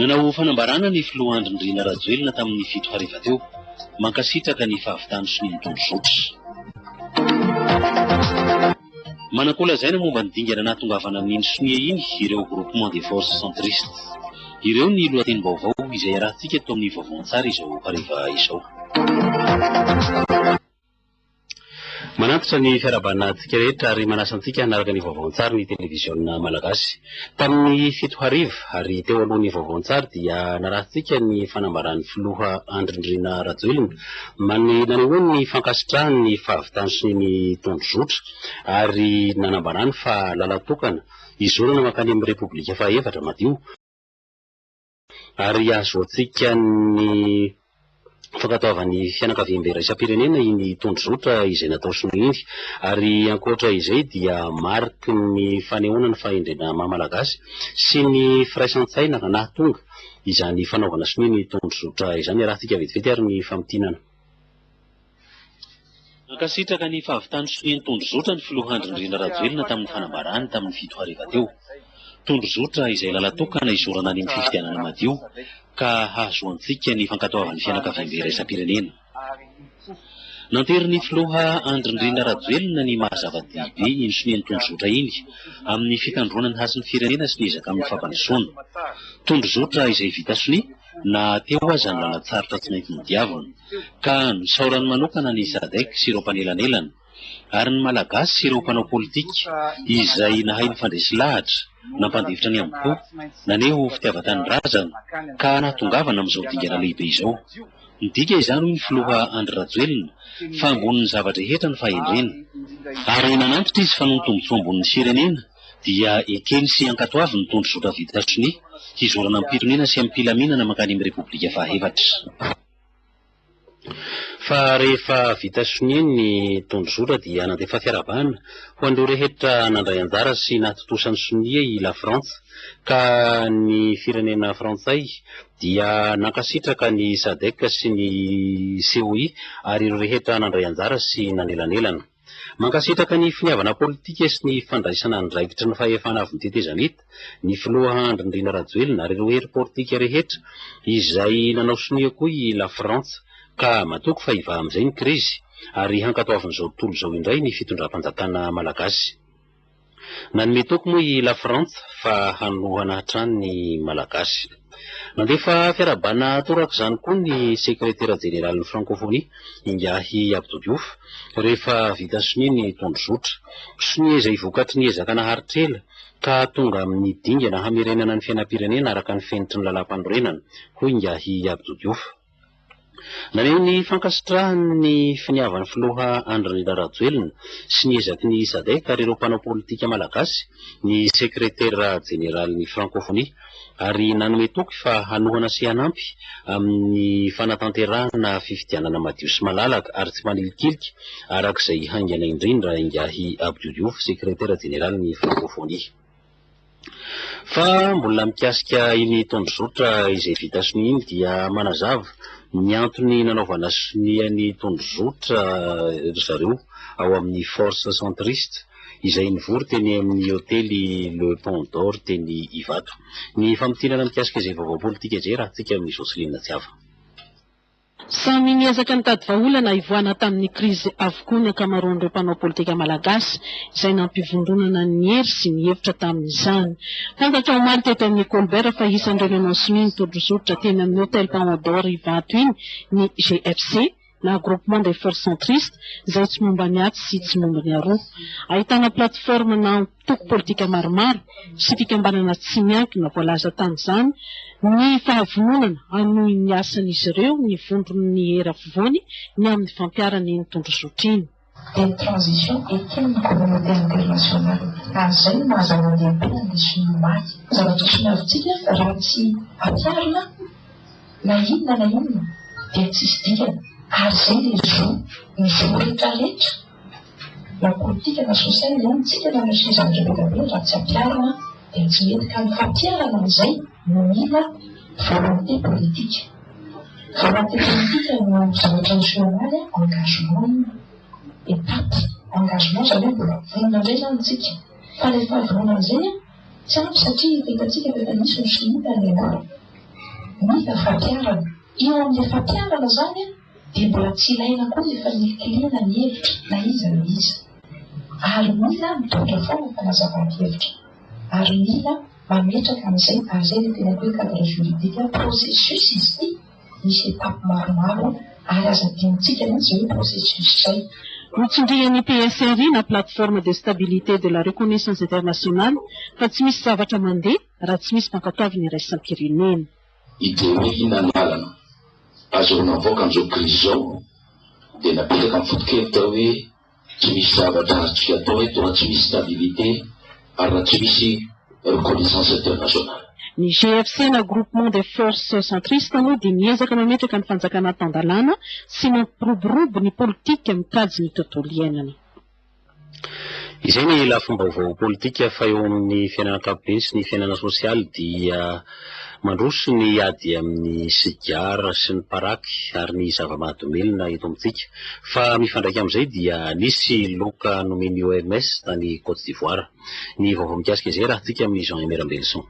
Nanao fanambarana ny filoha Andry Rajoelina tamin'ny 7 hariva teo, mankasitraka ny fahavitany sy ny tondrozotra. Manakolazaina momba ny dingana nahatongavana amin'ny sonia iny ireo groupement des forces centristes. Ireo ny lohateny-baovao izay arahantsika eto amin'ny vaovao-tsara izao hariva izao. Manantitra ny fiarabanina antsika rehetra ary manasa antsika hanaraka ny vaovao-tsara ny televiziona malagasy. Tamin'ny 7 hariva ary teo alohan'ny vaovao-tsara dia narahantsika ny fanambaran'ny filoha Andry Rajoelina naneho hoe ny fankasitrahany ny fahavitany sy ny tondrozotra ary nanambarany fa lalatokana izorana mankany amin'ny Repoblika faha-efatra madio ary azo antsika ny fankatoavan'ny fianakaviam-be iraisam-pirenena iny tondrozotra izay natao sonia iny ary ankoatra izay dia mariky ny fanehoana ny fahendrena maha-malagasy sy ny firaisan-tsaina nahatonga izany fanaovana sonia ny tondrozotra izany arahantsika vetivety ary ny famitinana. Nankasitraka ny fahavitany sonia ny tondrozotra ny filoha Andry Rajoelina tamin'ny fanambarany tamin'ny 7 hariva teo. Tondrozotra izay lalatokana izorana any amin'ny fifidianana madio ka hazo antsika ny fankatoavan'ny fianakaviam-be iraisam-pirenena. Nantery ny filoha Andry Rajoelina ny mahazava-dehibe iny sonia ny tondrozotra iny amin'ny fitandroana ny hasin'ny firenena sy ny ezaka amin'ny fampandrosoana. Tondrozotra izay vita sonia na teo aza ny lalatsarotra tsy maintsy nodiavina ka nosaorany manokana ny SADC sy ireo mpanelanelana ary ny malagasy sy ireo mpanao politika izay nahay ny fandresy lahatra nampandevitra ny ampo naneho fitiavan-tany razana ka nahatongavana amin'izao dingana lehibe izao. Midika izany hoy ny filoha Andry Rajoelina fa ambonin'ny zavatra rehetra ny fahendrena ary nanantitra izy fa noho ny tombontsoa ambonin'ny firenena dia ekeny sy ankatoavy ny tondrozotra vita sonia izorana amin'ny pitonena sy amin'ny mpilaminana mankany amin'ny Repoblika faha-efatra. Fa rehefa vita sonia ny tondrozotra dia nandefa fiarabana ho an'ireo rehetra nandray anjara sy nahatotosany sonia i La Frantsa ka ny firenena frantsay dia nankasitraka ny SADC sy ny COI ary ireo rehetra nandray anjara sy nanelanelana. Mankasitraka ny finiavana politika sy ny fandraisana andraikitra ny fahefana avy nitetezana hita ny filoha Andry Rajoelina ary ireo hery politika rehetra izay nanao sonia koa i La Frantsa ka matoky fa hiva amin'izay ny krizy ary hankatoavin'izao tontolo izao indray ny fitondram-panjakana malagasy. Nanome toky moa i La Frantsa fa hanohana hatrany ny malagasy. Nandefa fiarabana toraka izany koa ny sekretera jeneralin'ny Francophonie Ingahy Abdou Diouf rehefa vita sonia ny tondrozotra. Sonia izay vokatry ny ezaka naharitr'ela ka tonga amin'ny dingana hamerenana ny fiainam-pirenena araka ny fenitry ny lalam-panorenana hoy Ingahy Abdou Diouf. Naneho ny fankasitrahany ny finiavan'ny filoha Andry Rajoelina sy ny ezaky ny SADC ary ireo mpanao politika malagasy ny sekretera jeneralin'ny Francophonie ary nanome toky fa hanohana sy hanampy amin'ny fanatanterahana fifidianana madio sy malalaka ary tsy manilikiliky arak'izay haingana indrindra Ingahy Abdou Diouf sekretera jeneralin'ny Francophonie. Fa mbola mikasika iny tondrozotra izay vita sonia iny dia manazava ny antony nanaovana sonia ny tondrozotra zareo ao amin'ny force centriste izay nivory teny amin'ny hôtely Le Pont d'Or teny Ivato. Ny famitinana mikasika izay vaovao politika izay raha tsika amin'ny Joseline Tsiava. Samy niezaka nitady vahaolana ivoana tamin'ny krizy avokoa ny ankamaroan'ireo mpanao politika malagasy izay nampivondronana ny hery sy ny hevitra tamin'izany. Fantatra ho maly teto amin'ny Colbert fa isan'ireo nanao sonia ny tondrozotra teny amin'ny hôtel Pont d'Or Ivato iny ny GFC na groupement des forces centristes izay tsy momba ny aty sy tsy momba ny aroa. Ahitana plateforme na antoko politika maromaro sy fikambanana tsy miankina voalaza tamin'izany ny fahavononana anohy ny asan'izy ireo ny vondron'ny hera afovoany ny amin'ny fampiarany ny tondrozotra iny. Une transition et quelle communauté internationale ary izay no mahazana lehibe ny sonomaky zavatra sonavintsika raha tsy ampiarina na inona dia tsisy dikana ary izay le zo ny zo rehetrarehetra na politika na sosialy ihany tsika na misizan'ireo be raha tsy ampiarina dia tsy mety ka ny fampiarana amin'izay no mila volonté politique. Volonté politique no zavatra nasionaly engagement étape engagement zany hoe mbola vonona indray zany tsika fa rehefa vonona izay tsy ampy satria hitantsika rehefa nisy ny sonia tany ianara mila fampiarana. Eo amin'ny fampiarana zany dia mbola tsy ilaina koa efa nikiliana ny hevitra na iza na iza. Ary mila mitondra foana fanazava-hevitra. Ary mila mametraka amin'izay ary izay no tena hoe cadre juridique processus izy ity misy étape maromaro ary aza adinontsika mihitsy hoe processus izay. Notsindrian'ny PSRI na plateforme de stabilité de la reconnaissance internationale fa tsy misy zavatra mandeha raha tsy misy mankatavy ny raisam-pirenena. Idemehina ny alana azoana avoaka amin'izao krizy izao dia napetraka amin'ny fotokely tao hoe tsy misy zavatra azontsika atao hoe raha tsy misy stabilité ary raha tsy misy reconnaissance internationale. Ny GFC na groupement des forces centristes moa dia miezaka mametraka ny fanjakana tandalana sy mampiroborobo ny politika mikajy ny tontolo iainana. Izay ny lafim-baovao politika fa eo amin'ny fiainana ankapobeny sy ny fiainana sosialy dia mandroso ny ady amin'ny sigara sy ny paraky ary ny zava-mahadomelina eto amintsika. Fa mifandraika amin'izay dia nisy loka nomeny OMS tany Côte d'Ivoire. Ny vaovao mikasika izay raha tsika amin'ny Jean-Aimé Rambelson.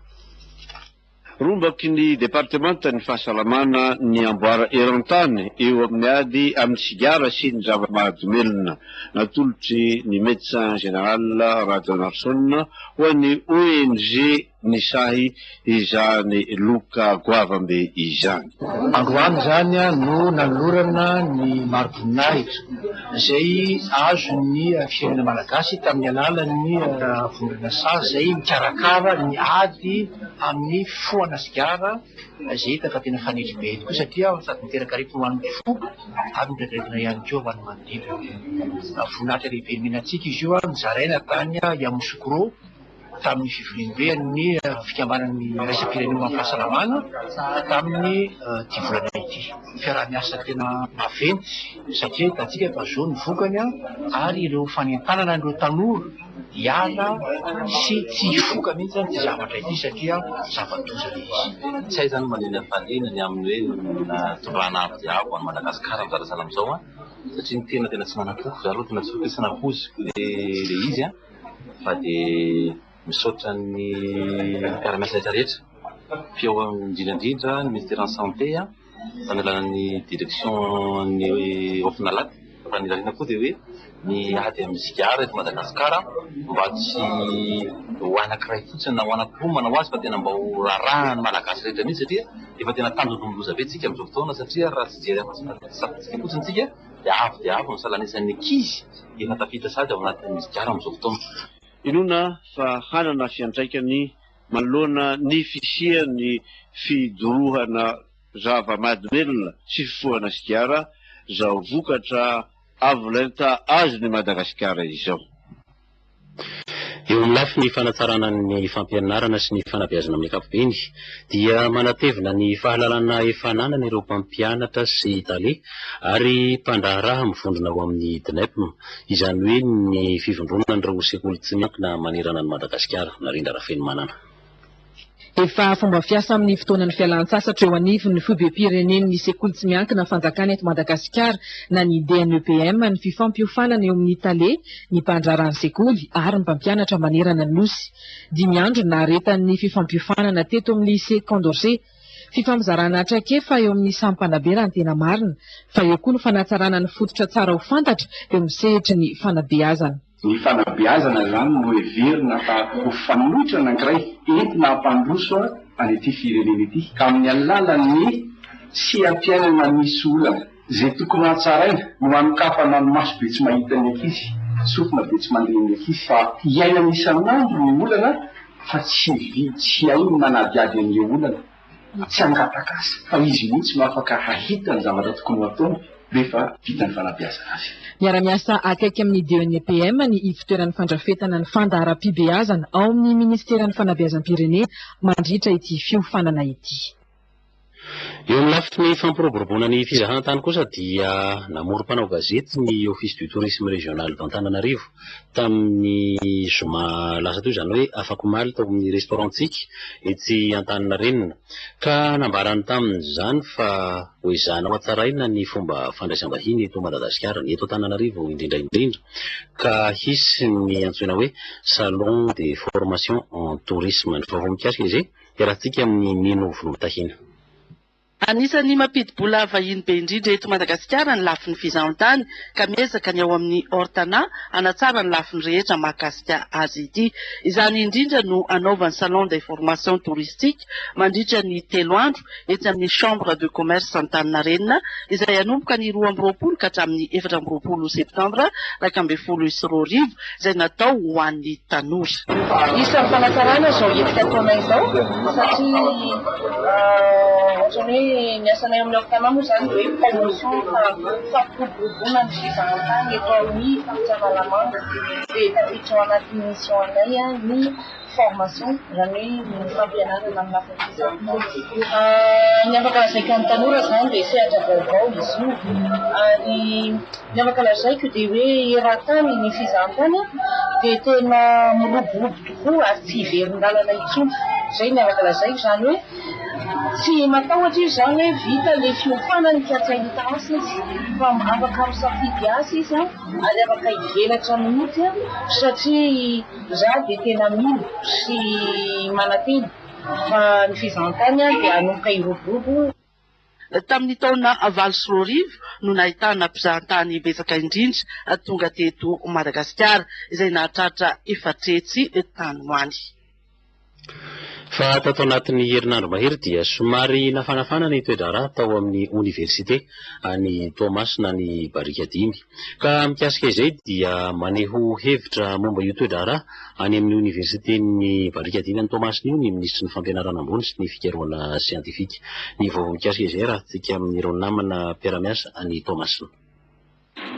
Rombaky ny departementan'ny fahasalamana ny amboara eran-tany eo amin'ny ady amin'ny sigara sy ny zava-mahadomelina. Natolotry ny médecin général Radonarson ho an'ny ONG nisahy izany loka goavambe izany. Androany zany no nanorana ny maro-boninahitra izay azo ny firenena malagasy tamin'ny alalan'ny vondrona sazy izay mikarakara ny ady amin'ny foana sigara izay hita fa tena fanitry be tokoa satria sady miteraka aretina ho an'ny fo ary mireretina ihany koa ho an'ny manodidina. Voninahitra lehibe menantsika izy io nizaraina tany Yamoussoukro tamin'ny fivoriam-bean'ny fikambanan'ny raisam-pirenena amin'ny fahasalamana tamin'ny 10 volana ity. Fiaraha-miasa tena maventy satria hitantsika fa zao ny vokany ary ireo fanentanana ireo tanora hiala sy tsy hifoka mihitsy ty zavatra ity satria zava-dozana izy. Tsy hay zany manena fanenany amin'ny hoe tondrana avo any Madagasikara mizara sahala amin'izao satria ny tena tsy manakofo zaro tena tsy fokesana poziko le izy fa dia misaotra ny mpiara-miasa rehetrarehetra feo indrindrandrindra ny ministère en santé fanalalan'ny direction ny ofinalaty fa ny lalina koa dia hoe ny ady amin'ny sigara eto Madagasikara mba tsy ho anankiray fotsiny na ho anankiroa manao azy fa tena mba ho rarahany malagasy rehetra mihitsy satria efa tena tanjon'oloza be tsika amin'izao fotoana satria raha tsy jery afa-safotsika fotsiny tsika dia avo misalanisan'ny ankizy efa tafita sady ao anatin'ny sigara amin'izao fotoana. Inona fa hanana fiantraikany manoloana ny fisian'ny fidorohana zava-mahadomelina sy fifohana sigara izao vokatra avolenta azy ny Madagasikara izao. Eo amin'ny lafiny fanatsarana ny fampianarana sy ny fanabeazana amin'ny ankapobeny dia manatevina ny fahalalana efa nanana ireo mpampianatra sy tale ary mpandraharaha mivondrona ao amin'ny DNEP, izany hoe ny fivondronan'ireo sekoly tsy miankina manerana ny Madagasikara narindra rafeny manana. Efa fomba fiasa amin'ny fotoanan'ny fialan-tsasatra eo anivon'ny filoham-pirenen'ny sekoly tsy miankina fanjakana eto Madagasikara na ny DNEPM ny fifampiofanana eo amin'ny tale ny mpandrarany sekoly ary ny mpampianatra manerana ny nosy. 5 andro naretan'ny fifampiofanana teto amin'ny lycée Condorcet. Fifampizarana hatrakefa eo amin'ny sampanaberana tena marina fa eo koa ny fanatsarana ny fototra tsara ho fantatra eo amin'ny sehitry ny fanabeazana. Ny fanabeazana zany no heverina fa ho fanohitra anankiray entina hampandroso any ity firenena ity ka amin'ny alalan'ny seha-piainana misy olana izay tokony hatsaraina no anokafana ny maso be tsy mahita ny ankizy, sofina be tsy mandeha ny ankizy fa hiainana isan'andro ny olana fa tsy hay manadiady an'ireo olana, tsy angatakasa fa izy mihitsy no afaka hahita ny zavatra tokony ho ataony rehefa vita ny fanabeazana azy. Miara-miasa akaiky amin'ny DNEPM ny ivitoeran'ny fandrafetana ny fandahara-pibeazana ao amin'ny ministeran'ny fanabeazam-pirenena mandritra ity fiofanana ity. Eo amin'ny lafitry ny fampiroboroboana ny fizahantany kosa dia namorom-panao gazety ny office du tourisme régional d'Antananarivo tamin'ny zoma lasa teo izany hoe afaka omaly tao amin'ny restaurantsika etsy Antaninarenina ka nambarany tamin'izany fa hoezahana ho hatsaraina ny fomba fandraisam-bahiny eto Madagasikara ny eto Antananarivo indrindra ka hisy ny antsoina hoe salon de formation en tourisme. Ny vaovao mikasika izay dia rahantsika amin'ny Nino Volon-Tahina. Anisan'ny mampidi-bola vahiny be indrindra eto Madagasikara ny lafin'ny fizahan-tany ka miezaka ny ao amin'ny Ortana hanatsara ny lafiny rehetra mahakasika azy ity. Izany indrindra no anaovan'ny salon d'information touristique mandritra ny 3 andro etsy amin'ny chambre de commerce Antaninarenina izay anomboka ny 12 ka hatramin'ny 14 septambra 2024 izay natao ho an'ny tanora. Isan'ny fanatsarana izao entika taona izao satria niasanay amin'ny Ortana moa zany hoe promotion fampiroboroboana ny fizahan-tany eto amin'ny Fitsahalamanga dia tafiditra ao anatin'ny mission anay ny formation izany hoe ny fampianarana amin'ny lafiny fizahan-tany. Ny afaka lazaiko amin'ny tanora zany dia sehatra vaovao izy io ary ny afaka lazaiko dia hoe eran-tany ny fizahan-tany dia tena miroborobo tokoa ary tsy hiverin-dalana intsony. Izay ny afaka lazaiko zany hoe tsy matahotra izy zany hoe vita le fiofanany tiatsainy asy izy fa afaka misafidy asy izy ary afaka hivelatra mihitsy satria za dia tena mino sy manateny fa ny fizahan-tany dia anomboka iroborobo. Tamin'ny taona 24 no nahitana mpizahan-tany betsaka indrindra tonga teto Madagasikara izay nahatratra 4 tany hoany. Fa tato anatin'ny herinandro mahery dia somary nafanafana ny toedrara tao amin'ny université any Toamasina ny Barika 5 ka mikasika izay dia maneho hevitra momba io toedrara any amin'ny université ny Barika 5 any Toamasina io ny ministry ny fampianarana ambony sy ny fikarohana siantifika. Ny vaovao mikasika izay raha tsika amin'ireo namana mpiara-miasa any Toamasina.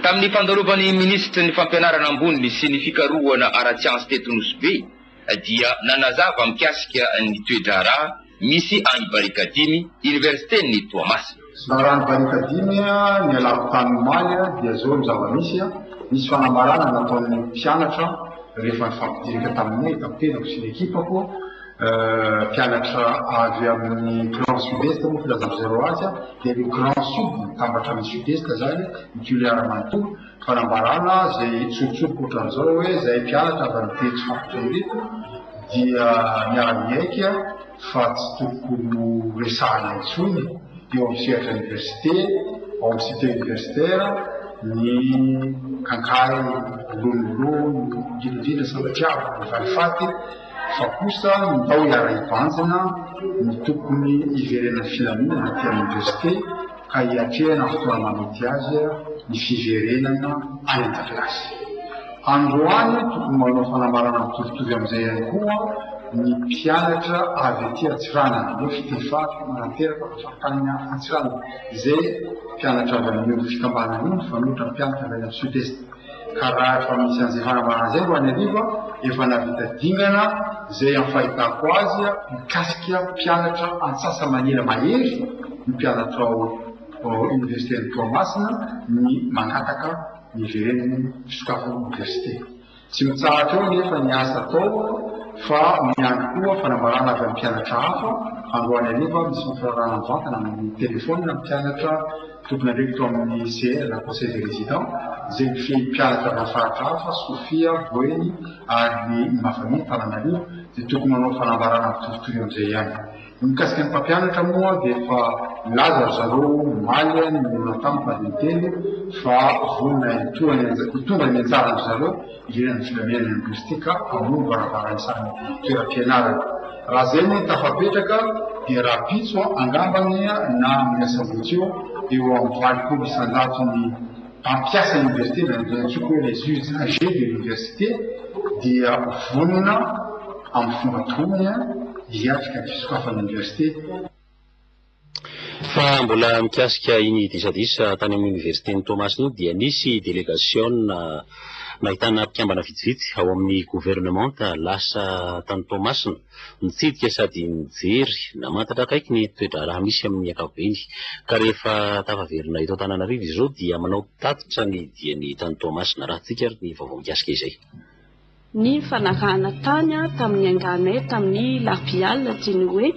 Tamin'ny fandarovan'ny ministry ny fampianarana ambony sy ny fikarohana ara-tsiansy teto Nosbe dia nanazava mikasika ny toedrara misy any Barika 5 université ny Toamasina. Raha Barika 5 ny alapitany maly dia zao ny zava-misy misy fanambarana nataon'ny mpianatra rehefa nifampidirika taminay tamin'ny sy ny ekipako mpianatra avy amin'ny grand sud-est moa filazava zero azy dia ny grand sud tambatra amin'ny sud-est zany mituliara manontolo fanambarana zay tsotsotsoko ohatran'izao hoe zay mpianatra avy amin'ny tetsy fampitonreto dia miara-miaiky fa tsy tokony resahana intsony eo amin'ny sehatra université ao amin'ny cité universitaire ny kankay lololo indrindrindra sabatriavo ny valifaty fa kosa ndao iara-ivanjana ny tokony iverenan'ny filaminana ty amin'ny université ka hiatrehana fotoana mamety azy ny fiverenana any an-dakilasy. Androany tokony manao fanambarana mitovitovy amin'izay ihany koa ny mpianatra avy aty Antsiranana hoe fitefaty mananteraka fahafanina Antsiranana izay mpianatra avy amin'ny fikambanana iny fanotra mpianatra avy amin'ny sud-est. Ka raha efa misy an'izay fanambarana zay ro any ariva efa navita dingana zay amin'ny fahitako azy mikasika mpianatra antsasa manila mahery ny mpianatra ao université ny Toamasina ny mangataka ny verenany fisokafan'ny université. Tsy mitsahatra eo nefa ny asa atao fa miany koa fanambarana avy amin'ny mpianatra hafa androany ariva misy mifirarana mivantana amin'ny telefôny na mpianatra tokony andreky to amin'ny CR la conseil des résidents zay mifehy mpianatra avy amin'ny faritra hafa Sofia, Boeny ary ny Mafaminy Tananarivo dia tokony manao fanambarana mitovitovy amin'izay ihany. Mikasika ny mpampianatra moa dia efa laza zareo maly ny olona-tamin'ny fa vonona hitonga ny anjarany zareo iverenan'ny filaminana ny université ka amono varavarany samy toeram-pianarana. Raha zay moa tafapetraka dia raha pitso angambany na amin'ny asambotsy eo amin'ny valopolo isan-jato ny mpampiasa université nantsoko hoe les usagers de l'université dia vonona amin'ny fomba tony hiatrika ny fisokafan'ny université. Fa mbola mikasika iny disadisa tany amin'ny université ny Toamasina io dia nisy délégation nahitana mpikambana vitsivitsy ao amin'ny gouvernement lasa tany Toamasina mitsidika sady mijery namantatra akaiky ny toedrara misy amin'ny ankapobeny ka rehefa tafaverina eto Antananarivo izy zao dia manao tatitra ny diany tany Toamasina raha tsika ny vaovao mikasika izay. Ny fanarahana tany tamin'ny anganay tamin'ny lapial tiany hoe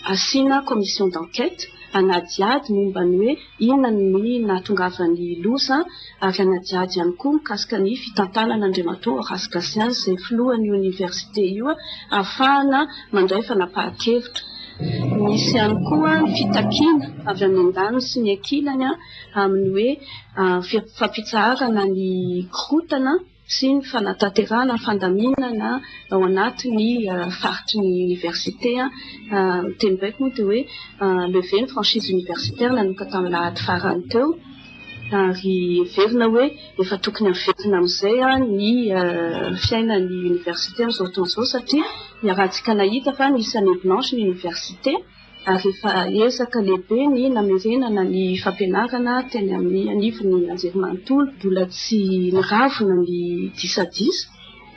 asina commission d'enquête anadiady momba ny hoe inona ny nahatongavan'ny loza ary anadiady ihany koa mikasika ny fitantanana Andriamatoa Rasikasiany izay filohan'ny université io ahafahana mandray fanapahan-kevitra Misy ihany koa ny fitakiana avy amin'ny an-dano sy ny ankilany amin'ny hoe fampitsahana ny korotana sy ny fanatanterahana ny fandaminana ao anatin'ny faritry ny université. Teny baiko moa dia hoe lever ny franchise universitaire nanomboka tamin'ny lahady farany teo, ary verina hoe efa tokony haverina amin'izay ny fiainan'ny université amin'izao fotoana izao, satria rahantsika nahita fa nisy année blanche ny université, ary efa ezaka lehibe ny namerenana ny fampianarana teny amin'ny anivon'ny anjerimanontolo, mbola tsy niravona ny disadisa,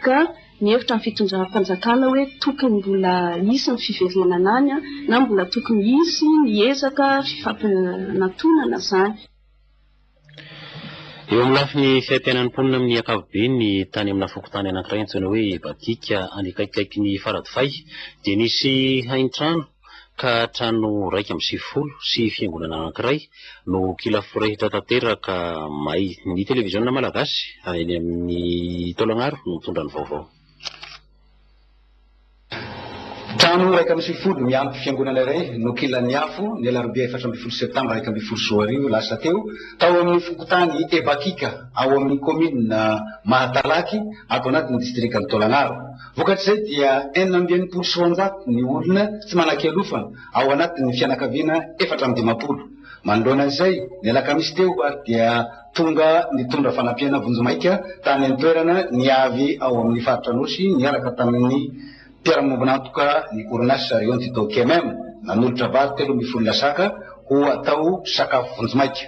ka mihevitra amin'ny fitondram-panjakana hoe tokony mbola hisy ny fiverenana any na mbola tokony hisy ny ezaka fifampiantonana zany. Eo amin'ny lafiny fiaim-piainan'ny mponina amin'ny ankapobeny ny tany amina fokotany anankiray antsoina hoe Bakika any akaikikaiky ny Faradofay dia nisy hain-trano ka trano 150 sy fiangonana anankiray no kilaforehitra tanteraka may. Ny televiziona malagasy eny amin'ny Tolagnaro no mitondra ny vaovao. Trano 150 miampy fiangonana iray no kilan'ny afo ny alarobia 14 septambra 2012 lasa teo tao amin'ny fokotany Bakika ao amin'ny commune Mahatalaky ato anatin'ny distriktan'ny Tolagnaro. Vokatr'izay dia 900 ny olona tsy manan-kialofana ao anatin'ny fianakaviana 450. Manoloana izay ny alakamisy teo dia tonga nitondra fanampiana vonjomaika tany an-toerana ny avy ao amin'ny faritra Anosy niaraka tamin'ny mpiara-mombonantoka ny orinasa Rion Tito KMM nanolotra vary 3 lasaka ho atao sakafo vonjomaika.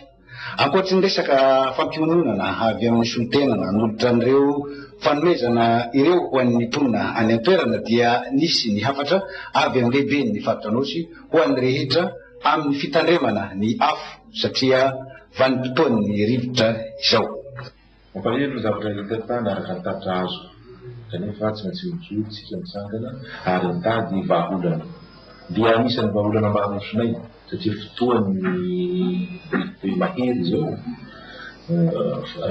Ankoatry ny resaka fampiononana avy amin'ny solotena nanolotra an'ireo fanomezana ireo ho an'ny mponina any an-toerana dia nisy ny hafatra avy amin'ny lehibe ny faritra Anosy ho an'ny rehetra amin'ny fitandremana ny afo satria vanim-potoan'ny rivotra izao. Mampalahelo zavatra hita tany araka ny tapitra azo kanefa tsy maintsy mijoro tsika mitsangana ary mitady vahaolana. Dia anisan'ny vahaolana manosonay satria fotoan'ny mahery izao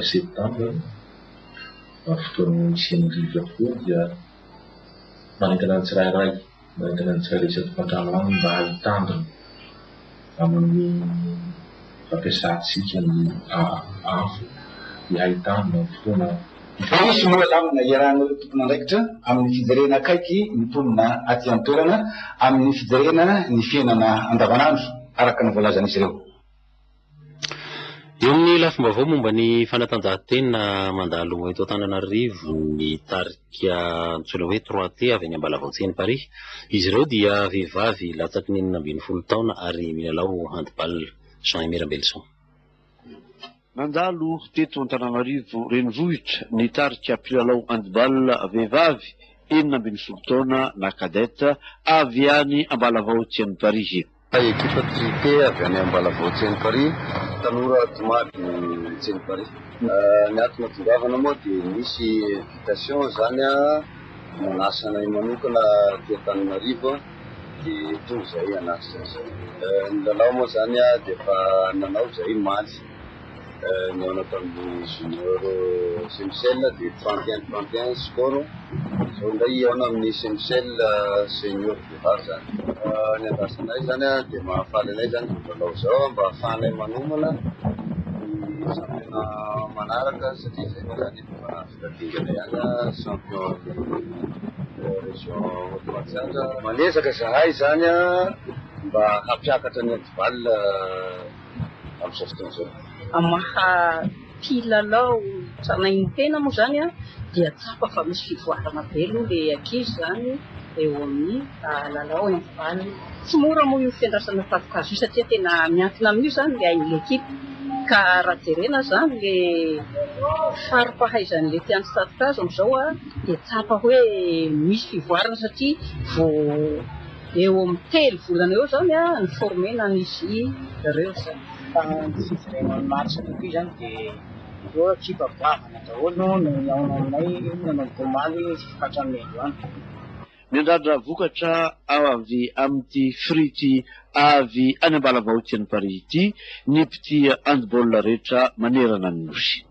septambra fotoan'ny isian'ny rivotra tokoa dia manentana ny tsirairay, manentana ny tsirairay isaky mpandrano any mba hitandrina amin'ny fampiasantsika ny afo dia ahitandrina fotoana. Misy moa lamina iarahan'ireo tompona andraikitra amin'ny fijerena akaiky ny mponina aty an-toerana amin'ny fijerena ny fiainana andavanandro araka ny voalazan'izy ireo. Eo amin'ny lafim-baovao momba ny fanatanjahantena mandalo eto Antananarivo ny tarika antsoina hoe 3T avy any Ambalavahotsy Paris. Izy ireo dia vehivavy latsaky ny 19 taona ary milalao handball. Jean Mirabelson. Nandalo teto Antananarivo renivohitra ny tarika mpilalao handball vehivavy 19 taona na kadeta avy any Ambalavahotsy Paris. Ekipa trité avy any Ambalavahotsy Paris tanora tomaty ny Paris. Ny antony tongavana moa dia misy invitation zany nanasana manokana teto Antananarivo dia toy izay anasa zay. Ny lalao moa zany dia efa nanao izay match ny ao anatin'ny junior Semsel dia 31-31 score. Izao ndray ao amin'ny Semsel senior vehivavy zany. Ny andasanay zany dia mahafaly anay zany lalao izao mba ahafahanay manomana ny championnat manaraka satria izay moa zany efa fitadinganay any champion région Haute-Matsiatra. Manesaka zahay zany mba hampiakatra ny handball amin'izao fotoana izao. Maha mpilalao tranainy tena moa zany dia tsapa fa misy fivoarana be aloha le ankizy zany eo amin'ny lalao handball. Tsy mora moa io fiandrasana tafikazo io satria tena miankina amin'io zany le ain'le ekipa, ka raha jerena zany le fari-pahaizan'le mpiandry tafikazo amin'izao dia tsapa hoe misy fivoarana satria vao eo amin'ny 3 volana eo zany ny formena nisy ireo zany. Tsy firenen'ny match tokoa zany dia eo ekipa bavana daholo no miaona aminay nanao komaly hatramin'ny androany. Miandrandra vokatra avy amin'ity frity avy any Ambalavahotsy Paris ity ny mpitia handball rehetra manerana ny nosy.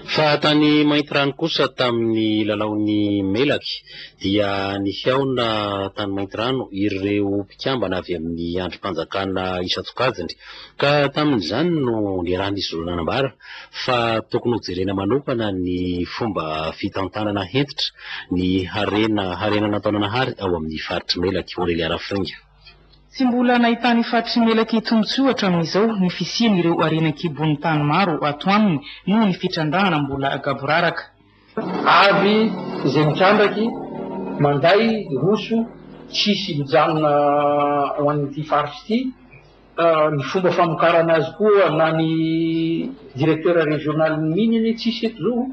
Fa tany Maintirano kosa tamin'ny lalaon'ny Melaky dia nihaona tany Maintirano ireo mpikambana avy amin'ny androm-panjakana Isatokajiny ka tamin'izany no niarahan'izy ireo nanambara fa tokony hojerena manokana ny fomba fitantanana hentitra ny harena nataonanahary ao amin'ny faritry Melaky Aurélie Arafringa. Tsy mbola nahita ny faritry Melaky tombotsoa hatramin'izao ny fisian'ireo arenan-kibon'ny tany maro ato aminy noho ny fitrandrahana mbola gaboraraka. Avy izay mitrandraky manday roso tsisy mijanona ho an'ity faritry ity. Ny fomba famokarana azy koa na ny directeur régional mininy tsisy eto zao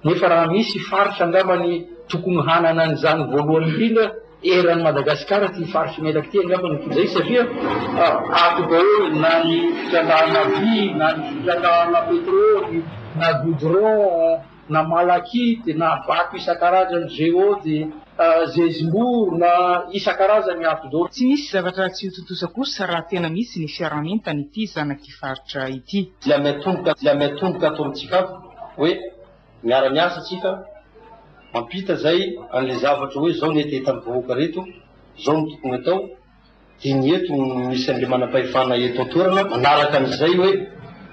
nefa raha misy faritra angambany tokony hanana an'izany voalohany indrindra eran'ny Madagasikara ty faritry Melaky ty angambany toy izay satria ato daholo na ny fitrandahana vy na ny fitrandahana pétrole na goudron na malakity na vato isan-karazany géode zezimbo na isan-karazany ato daholo. Tsy misy zavatra tsy hototosa kosa raha tena misy ny fiarahaminta ity zanaky faritra ity. Lamaitomboka ataontsika hoe miara-miasa tsika mampita zay an'le zavatra hoe zao neteta mivoaka reto zao ny tokony atao dia ny eto misy an'le manam-pahefana eto an-toerana manaraka an'izay hoe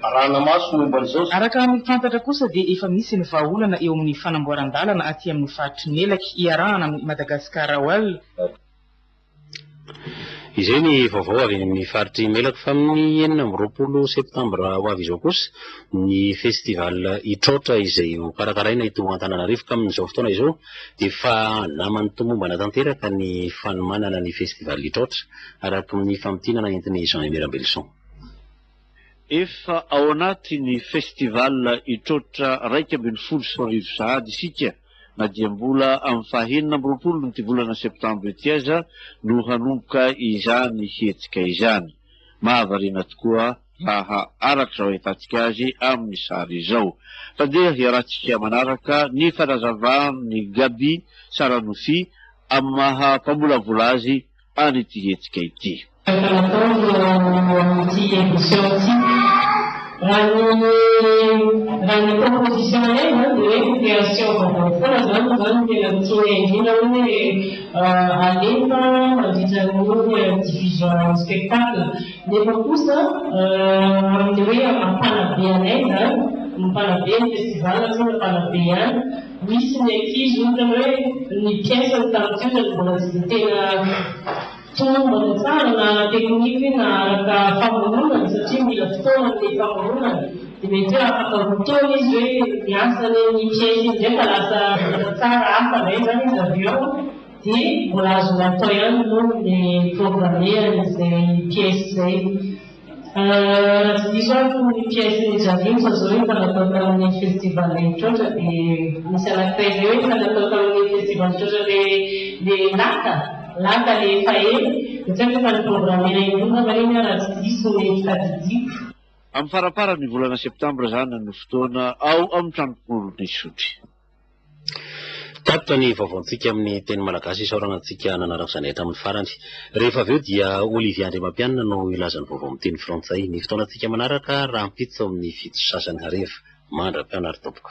arahana maso momba an'izao. Araka ny fantatra kosa dia efa misy ny vahaolana eo amin'ny fanamboaran-dalana aty amin'ny faritry Melaky iarahana amin'ny Madagasikara ho alina. Izay ny vaovao avy amin'ny faritry Melaky fa amin'ny 9 septambra ho avy izao kosa ny festival Itrotra izay karakaraina eto Antananarivo ka amin'izao fotoana izao dia fa naman'ny tomombana tanteraka ny fanomanana ny festival Itrotra araka ny famitinana entin'ny Jean-Aimé Rabelson. Efa ao anatin'ny festival Itrotra 12 sahady isika na dia mbola amin'ny 29 ny volana septambra ity aza no hanomboka izany hetsika izany. Mahavariana tokoa raha aratra ho hitantsika azy amin'ny sary izao. Fa dia hiarahantsika manaraka ny fanazavahan'ny Gaby Saranofi amin'ny mahampamolavola azy an'ity hetsika ity. Raha ny proposition dia hoe création vaovao foana zany tena tiana indrindra hoe alefa mandritra ny diffusion spectacle nefa kosa amin'ny hoe mampanabe anay zany mampanabe ny festival sy mampanabe ihany misy ny ankizy ohatra hoe ny pièce tam'tio zany mbola tsy tena tomombana tsara na tekniky na araka famoronana satria mila fotoana ny famoronana dia mety hoe afaka fotoana izy hoe miasany ny pièce izy ndraiky lasa tsara hafa ray zany izy avy eo dia mbola azo atao ihany moa ny programmeran'izay pièce zay. Tsy diso ato ny pièce ny Javimsa zao efa natao tamin'ny festival Itrotra dia misy anankiray zay hoe efa natao tamin'ny festival Itrotra le laka le faela dia tsy efa ny programmera indrona fa reny raha tsy diso ny fitadidiko. Amin'ny farapara ny volana septambra zany ny fotoana ao amin'ny tranon'olona Isotry. Tapitra ny vaovaontsika amin'ny teny malagasy isaoranantsika nanaraka izany hatramin'ny farany. Rehefa avy eo dia Olivier Andriamampianina no ilazany vaovao amin'ny teny frantsay. Ny fotoanantsika manaraka raha ampitso amin'ny fito sasany hariva. Mandra-pianary tompoko.